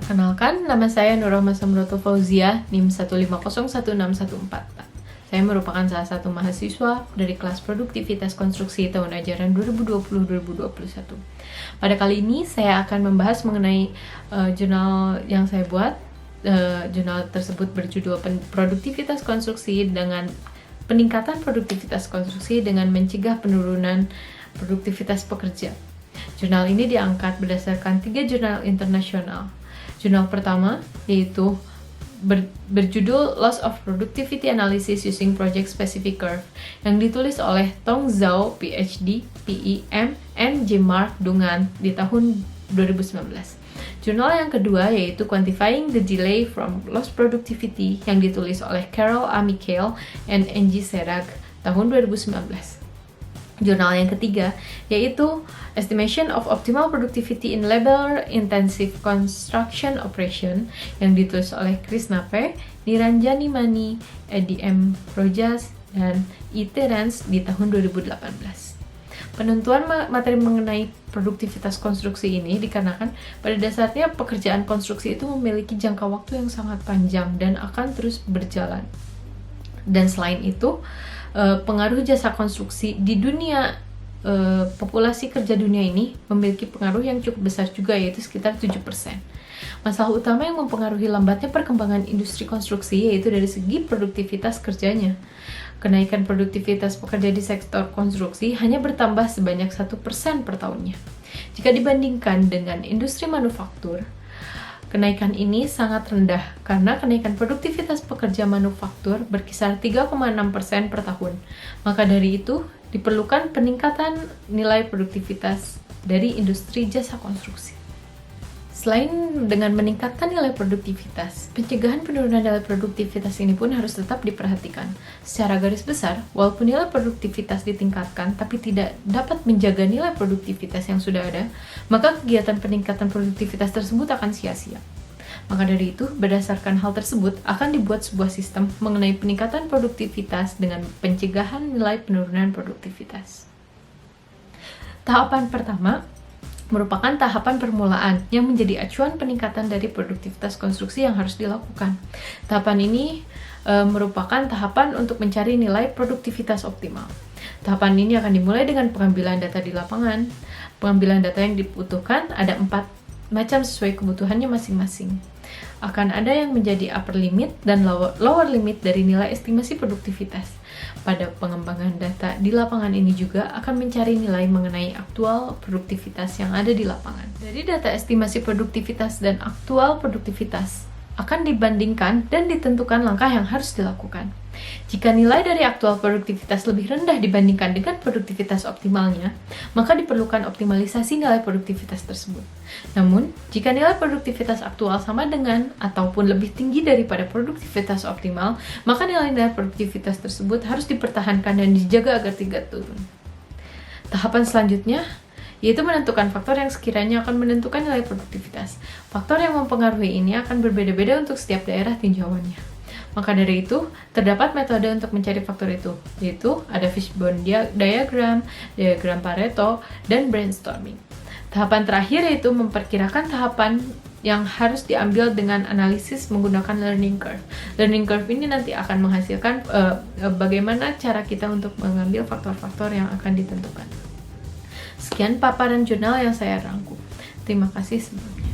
Perkenalkan, nama saya Nurrahma Samroto Fauzia, NIM 1501614. Saya merupakan salah satu mahasiswa dari kelas Produktivitas Konstruksi tahun ajaran 2020-2021. Pada kali ini, saya akan membahas mengenai jurnal yang saya buat. Jurnal tersebut berjudul Produktivitas Konstruksi dengan peningkatan produktivitas konstruksi dengan mencegah penurunan produktivitas pekerja. Jurnal ini diangkat berdasarkan 3 jurnal internasional. Jurnal pertama yaitu berjudul Loss of Productivity Analysis Using Project Specific Curve yang ditulis oleh Tong Zhao, PhD, PEM, and J. Mark Dungan di tahun 2019. Jurnal yang kedua yaitu Quantifying the Delay from Lost Productivity yang ditulis oleh Carol A. Mikhail and Angie Serag tahun 2019. Jurnal yang ketiga yaitu Estimation of Optimal Productivity in Labor Intensive Construction Operation yang ditulis oleh Krishna P, Niranjani Mani, Eddie M. Rojas, dan E. Terence di tahun 2018. Penentuan materi mengenai produktivitas konstruksi ini dikarenakan pada dasarnya pekerjaan konstruksi itu memiliki jangka waktu yang sangat panjang dan akan terus berjalan. Dan selain itu, pengaruh jasa konstruksi di dunia populasi kerja dunia ini memiliki pengaruh yang cukup besar juga, yaitu sekitar 7%. Masalah utama yang mempengaruhi lambatnya perkembangan industri konstruksi yaitu dari segi produktivitas kerjanya. Kenaikan produktivitas pekerja di sektor konstruksi hanya bertambah sebanyak 1% per tahunnya. Jika dibandingkan dengan industri manufaktur, kenaikan ini sangat rendah karena kenaikan produktivitas pekerja manufaktur berkisar 3,6% per tahun. Maka dari itu, diperlukan peningkatan nilai produktivitas dari industri jasa konstruksi. Selain dengan meningkatkan nilai produktivitas, pencegahan penurunan nilai produktivitas ini pun harus tetap diperhatikan. Secara garis besar, walaupun nilai produktivitas ditingkatkan tapi tidak dapat menjaga nilai produktivitas yang sudah ada, maka kegiatan peningkatan produktivitas tersebut akan sia-sia. Maka dari itu, berdasarkan hal tersebut, akan dibuat sebuah sistem mengenai peningkatan produktivitas dengan pencegahan nilai penurunan produktivitas. Tahapan pertama merupakan tahapan permulaan yang menjadi acuan peningkatan dari produktivitas konstruksi yang harus dilakukan. Tahapan ini merupakan tahapan untuk mencari nilai produktivitas optimal. Tahapan ini akan dimulai dengan pengambilan data di lapangan. Pengambilan data yang dibutuhkan ada 4 macam sesuai kebutuhannya masing-masing. Akan ada yang menjadi upper limit dan lower limit dari nilai estimasi produktivitas. Pada pengembangan data di lapangan ini juga akan mencari nilai mengenai aktual produktivitas yang ada di lapangan. Dari data estimasi produktivitas dan aktual produktivitas akan dibandingkan dan ditentukan langkah yang harus dilakukan. Jika nilai dari aktual produktivitas lebih rendah dibandingkan dengan produktivitas optimalnya, maka diperlukan optimalisasi nilai produktivitas tersebut. Namun, jika nilai produktivitas aktual sama dengan ataupun lebih tinggi daripada produktivitas optimal, maka nilai-nilai produktivitas tersebut harus dipertahankan dan dijaga agar tidak turun. Tahapan selanjutnya yaitu menentukan faktor yang sekiranya akan menentukan nilai produktivitas. Faktor yang mempengaruhi ini akan berbeda-beda untuk setiap daerah tinjauannya. Maka dari itu, terdapat metode untuk mencari faktor itu, yaitu ada fishbone diagram, diagram Pareto, dan brainstorming. Tahapan terakhir yaitu memperkirakan tahapan yang harus diambil dengan analisis menggunakan learning curve. Learning curve ini nanti akan menghasilkan bagaimana cara kita untuk mengambil faktor-faktor yang akan ditentukan. Sekian paparan jurnal yang saya rangkum. Terima kasih sebelumnya.